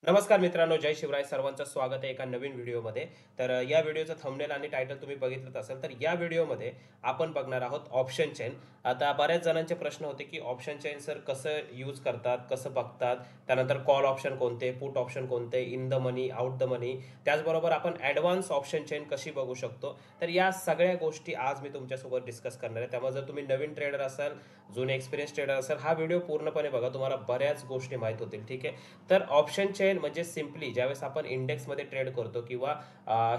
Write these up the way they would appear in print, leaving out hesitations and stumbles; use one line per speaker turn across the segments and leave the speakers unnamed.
नमस्कार मित्रांनो, जय शिवराय. सर्वांचं स्वागत आहे एका नवीन व्हिडिओमध्ये. तर या व्हिडिओचं थंबनेल आणि टायटल तुम्ही बघितलंच असेल. तर या व्हिडिओमध्ये आपण बघणार आहोत ऑप्शन चेन. आता बऱ्याच जणांचे प्रश्न होते, की ऑप्शन चेन सर कसं यूज करतात, कसं बघतात? त्यानंतर कॉल ऑप्शन कोणते, पुट ऑप्शन कोणते, in the money, out the money. त्याचबरोबर आपण ॲडव्हान्स ऑप्शन चेन कशी बघू शकतो? तर या सगळ्या गोष्टी आज मी तुमच्यासोबत डिस्कस करणार आहे. त्यामुळे जर तुम्ही नवीन ट्रेडर असाल, जुने एक्सपिरियन्स ट्रेडर असाल, हा व्हिडिओ पूर्णपणे बघा. तुम्हाला बऱ्याच गोष्टी माहीत होतील. ठीक आहे. तर ऑप्शन चेन म्हणजे सिम्पली ज्यावेळेस आपण इंडेक्समध्ये ट्रेड करतो किंवा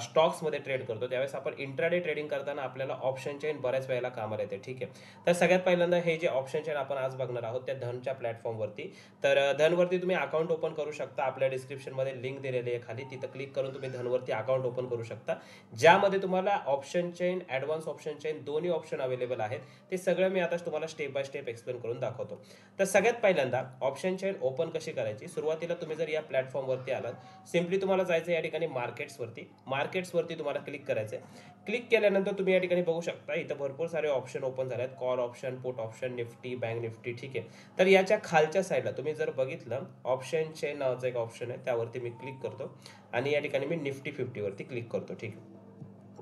स्टॉक्समध्ये ट्रेड करतो, त्यावेळेस आपण इंट्राडे ट्रेडिंग करताना आपल्याला ऑप्शन चेन बऱ्याच वेळेला कामाला येते. ठीक आहे. तर सगळ्यात पहिल्यांदा हे जे ऑप्शन चेन आपण आज बघणार आहोत त्या धनच्या प्लॅटफॉर्मवरती. तर धनवरती तुम्ही अकाउंट ओपन करू शकता. आपल्या डिस्क्रिप्शनमध्ये लिंक दिलेली आहे खाली, तिथं क्लिक करून तुम्ही धनवरती अकाउंट ओपन करू शकता, ज्यामध्ये तुम्हाला option chain, advance option chain दोन्ही ऑप्शन अवेलेबल आहेत. ते सगळं मी आता तुम्हाला स्टेप बाय स्टेप एक्सप्लेन करून दाखवतो. तर सगळ्यात पहिल्यांदा ऑप्शन चेन ओपन कशी करायची? सुरुवातीला तुम्ही जर या प्लॅटफॉर्मवरती आलात, सिम्पली तुम्हाला जायचं या ठिकाणी मार्केट्सवरती तुम्हाला क्लिक करायचं आहे. क्लिक केल्यानंतर तुम्ही या ठिकाणी बघू शकता, इथं भरपूर सारे ऑप्शन ओपन झाले आहेत. Call option, put option, Nifty, bank Nifty. ठीक आहे. तर याच्या खालच्या साईडला तुम्ही जर बघितलं, ऑप्शन चेन नावाचं एक ऑप्शन आहे, त्यावरती मी क्लिक करतो आणि या ठिकाणी मी निफ्टी 50 वरती क्लिक करतो. ठीक आहे.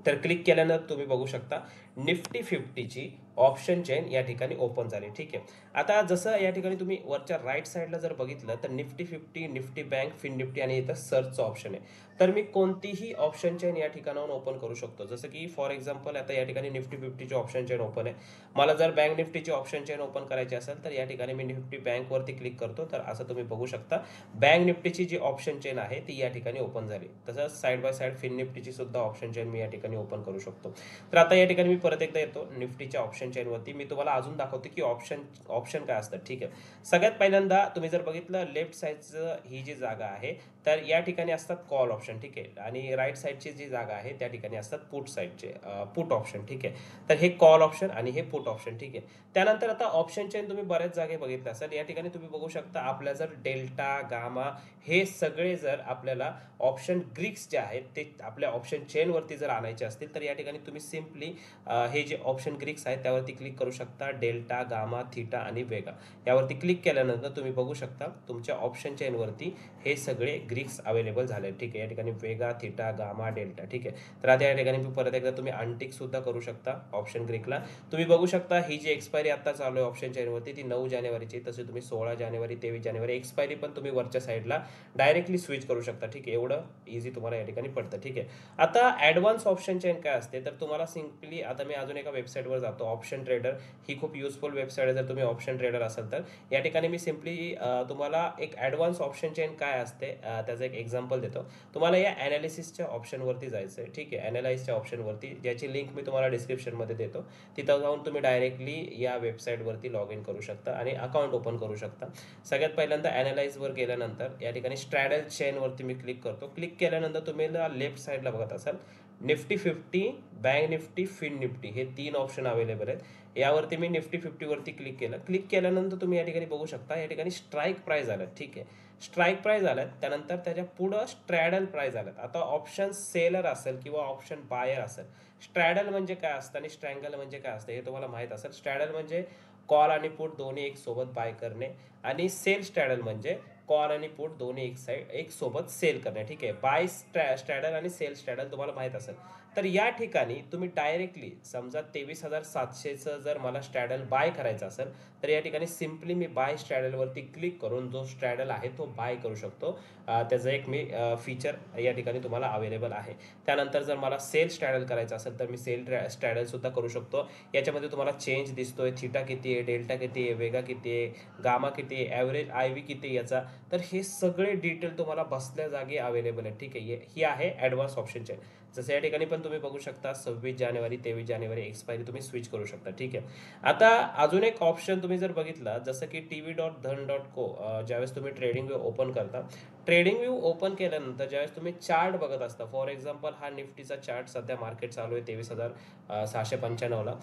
तर क्लिक केल्यानंतर तुम्ही बघू शकता निफ्टी 50ची ऑप्शन चेन या ठिकाणी ओपन झाली. ठीक आहे. आता जसं या ठिकाणी तुम्ही वरच्या राईट साईडला जर बघितलं, तर Nifty 50, Nifty bank, fin Nifty आणि इथं सर्चचं ऑप्शन आहे. तर मी कोणतीही ऑप्शन चेन या ठिकाणाहून ओपन करू शकतो. जसं की फॉर एक्झाम्पल आता या ठिकाणी निफ्टी 50ची ऑप्शन चेन ओपन आहे. मला जर बँक निफ्टीची ऑप्शन चेन ओपन करायची असेल, तर या ठिकाणी मी निफ्टी बँकवरती क्लिक करतो. तर असं तुम्ही बघू शकता, बँक निफ्टीची जी ऑप्शन चेन आहे ती या ठिकाणी ओपन झाली. तसंच साईड बाय साईड फिन निफ्टीची सुद्धा ऑप्शन चेन मी या ठिकाणी ओपन करू शकतो. तर आता या ठिकाणी मी परत एकदा येतो निफ्टीच्या ऑप्शन चेनवरती. मी तुम्हाला अजून दाखवतो की ऑप्शन ऑप्शन काय असतात. ठीक आहे. सगळ्यात पहिल्यांदा तुम्ही जर बघितलं, लेफ्ट साईडचं ही जी जागा आहे, तर या ठिकाणी असतात कॉल ऑप्शन. ठीक आहे. आणि राईट साईडची जी जागा आहे त्या ठिकाणी असतात पुट साईडचे पुट ऑप्शन. ठीक आहे. तर हे कॉल ऑप्शन आणि हे पुट ऑप्शन. ठीक आहे. त्यानंतर आता ऑप्शन चेन तुम्ही बऱ्याच जागे बघितलं असेल. या ठिकाणी तुम्ही बघू शकता, आपल्या जर डेल्टा, गामा हे सगळे जर आपल्याला ऑप्शन ग्रीक्स जे आहेत ते आपल्या ऑप्शन चेनवरती जर आणायचे असतील, तर या ठिकाणी तुम्ही सिम्पली हे जे ऑप्शन ग्रीक्स आहेत त्यावरती क्लिक करू शकता. डेल्टा, गामा, थीटा आणि वेगा यावरती क्लिक केल्यानंतर तुम्ही बघू शकता तुमच्या ऑप्शन चेनवरती हे सगळे ग्रीक्स अवेलेबल झाले. ठीक आहे. या ठिकाणी वेगा, थीटा, गामा, डेल्टा. ठीक आहे. तर आता या ठिकाणी मी परत एकदा तुम्ही अनटिक सुद्धा करू शकता ऑप्शन ग्रीकला. तुम्ही बघू शकता ही जी एक्सपायरी आता चालू आहे ऑप्शन चेनवरती ती 9 जानेवारीची. तसे तुम्ही 16 जानेवारी, 23 जानेवारी एक्सपायरी पण तुम्ही वरच्या साईडला डायरेक्टली स्विच करू शकता. ठीक आहे. एवढं इझी तुम्हाला या ठिकाणी पडतं. ठीक आहे. आता ॲडव्हान्स ऑप्शन चेन काय असते, तर तुम्हाला सिम्पली आता मी अजून एका वेबसाईटवर जातो, ऑप्शन ट्रेडर. ही खूप युजफुल वेबसाईट आहे जर तुम्ही ऑप्शन ट्रेडर असाल तर. या ठिकाणी मी सिम्पली तुम्हाला एक ॲडव्हान्स ऑप्शन चेन काय असते त्याचं एक एक्झाम्पल देतो. तुम्हाला या ॲनालिसिसच्या ऑप्शनवरती जायचं आहे. ठीक आहे. ॲनालाइजच्या ऑप्शनवरती, ज्याची लिंक मी तुम्हाला डिस्क्रिप्शनमध्ये देतो. तिथं जाऊन तुम्ही डायरेक्टली या वेबसाईटवरती लॉग इन करू शकता आणि अकाउंट ओपन करू शकता. सगळ्यात पहिल्यांदा ॲनालाइजवर गेल्यानंतर या ठिकाणी स्ट्रॅडल चेनवरती मी क्लिक करतो. क्लिक केल्यानंतर तुम्ही लेफ्ट साईडला बघत असाल, Nifty 50, bank Nifty, fin Nifty हे 3 ऑप्शन अवेलेबल आहेत. यावरती मी निफ्टी 50वरती क्लिक केलं. क्लिक केल्यानंतर तुम्ही या ठिकाणी बघू शकता, या ठिकाणी स्ट्राईक प्राईज आल्यात. ठीक आहे. स्ट्राईक प्राईज आल्यात, त्यानंतर त्याच्या पुढं स्ट्रॅडल प्राईज आल्यात. आता ऑप्शन सेलर असेल किंवा ऑप्शन बायर असेल, स्ट्रॅडल म्हणजे काय असतं आणि स्ट्रँगल म्हणजे काय असतं हे तुम्हाला माहीत असेल. स्ट्रॅडल म्हणजे कॉल आणि पुट दोन्ही एक सोबत बाय करणे, आणि सेल स्ट्रॅडल म्हणजे कॉल आणि पुट दोन्ही एक सोबत सेल करणे. ठीक आहे. बाय स्ट्रॅडल आणि सेल स्ट्रॅडल तुम्हाला माहीत असेल. तर या ठिकाणी तुम्ही डायरेक्टली समजा 23,700चं जर मला स्ट्रॅडल बाय करायचं असेल, तर या ठिकाणी सिम्पली मी बाय स्ट्रॅडलवरती क्लिक करून जो स्ट्रॅडल आहे तो बाय करू शकतो. त्याचं एक मी फीचर या ठिकाणी तुम्हाला अवेलेबल आहे. त्यानंतर जर मला सेल स्ट्रॅडल करायचं असेल, तर मी सेल स्ट्रॅडल सुद्धा करू शकतो. याच्यामध्ये तुम्हाला चेंज दिसतोय, थीटा किती आहे, डेल्टा किती आहे, वेगा किती आहे, गामा किती आहे, ॲव्हरेज आय व्ही किती आहे याचा. तर हे सगळे डिटेल तुम्हाला बसल्या जागी अवेलेबल आहे. ठीक आहे. ही आहे ॲडव्हान्स ऑप्शनचे. जसं या ठिकाणी पण तुम्ही बघू शकता, 26 जानेवारी, 23 जानेवारी एक्सपायरी तुम्ही स्विच करू शकता. ठीक आहे. आता अजून एक ऑप्शन तुम्ही जर बघितला, जसं की tv.dhan.co, ज्यावेळेस तुम्ही ट्रेडिंग व्यू ओपन करता, ट्रेडिंग व्यू ओपन केल्यानंतर ज्यावेळेस तुम्ही चार्ट बघत असता, फॉर एक्झाम्पल हा निफ्टीचा चार्ट सध्या मार्केट चालू आहे 23,695ला.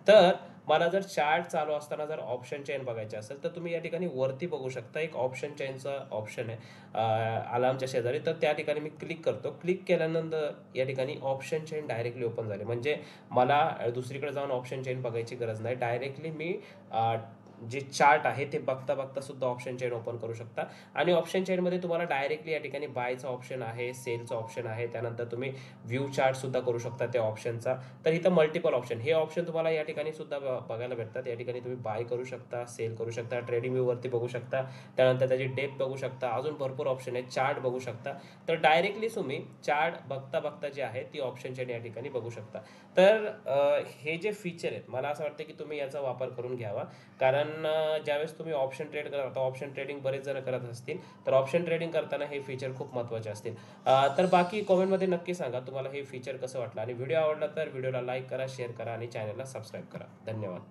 तर मला जर चार्ट चालू असताना जर ऑप्शन चेन बघायचे असेल, तर तुम्ही या ठिकाणी वरती बघू शकता एक ऑप्शन चेनचा ऑप्शन आहे अलार्मच्या शेजारी. तर त्या ठिकाणी मी क्लिक करतो. क्लिक केल्यानंतर या ठिकाणी ऑप्शन चेन डायरेक्टली ओपन झाले. म्हणजे मला दुसरीकडे जाऊन ऑप्शन चेन बघायची गरज नाही. डायरेक्टली मी जे चार्ट आहे ते बघता बघता सुद्धा ऑप्शन चेन ओपन करू शकता. आणि ऑप्शन चेनमध्ये तुम्हाला डायरेक्टली या ठिकाणी बायचा ऑप्शन आहे, सेलचा ऑप्शन आहे, त्यानंतर तुम्ही व्ह्यू चार्ट सुद्धा करू शकता त्या ऑप्शनचा. तर इथं मल्टिपल ऑप्शन, हे ऑप्शन तुम्हाला या ठिकाणी सुद्धा बघायला भेटतात. या ठिकाणी तुम्ही बाय करू शकता, सेल करू शकता, ट्रेडिंग व्यू वरती बघू शकता, त्यानंतर त्याची डेप बघू शकता, अजून भरपूर ऑप्शन आहे, चार्ट बघू शकता. तर डायरेक्टली तुम्ही चार्ट बघता बघता जे आहे ती ऑप्शन चेन या ठिकाणी बघू शकता. तर हे जे फीचर आहेत मला असं वाटतं की तुम्ही याचा वापर करून घ्यावा. कारण ज्यावेळेस तुम्ही ऑप्शन ट्रेड करता, ऑप्शन ट्रेडिंग बरेच जण करत असतील, तर ऑप्शन ट्रेडिंग करताना हे फीचर खूप महत्त्वाचे असतील. तर बाकी कॉमेंटमध्ये नक्की सांगा तुम्हाला हे फीचर कसं वाटलं, आणि व्हिडिओ आवडला तर व्हिडिओला लाईक करा, शेअर करा आणि चॅनलला सबस्क्राईब करा. धन्यवाद.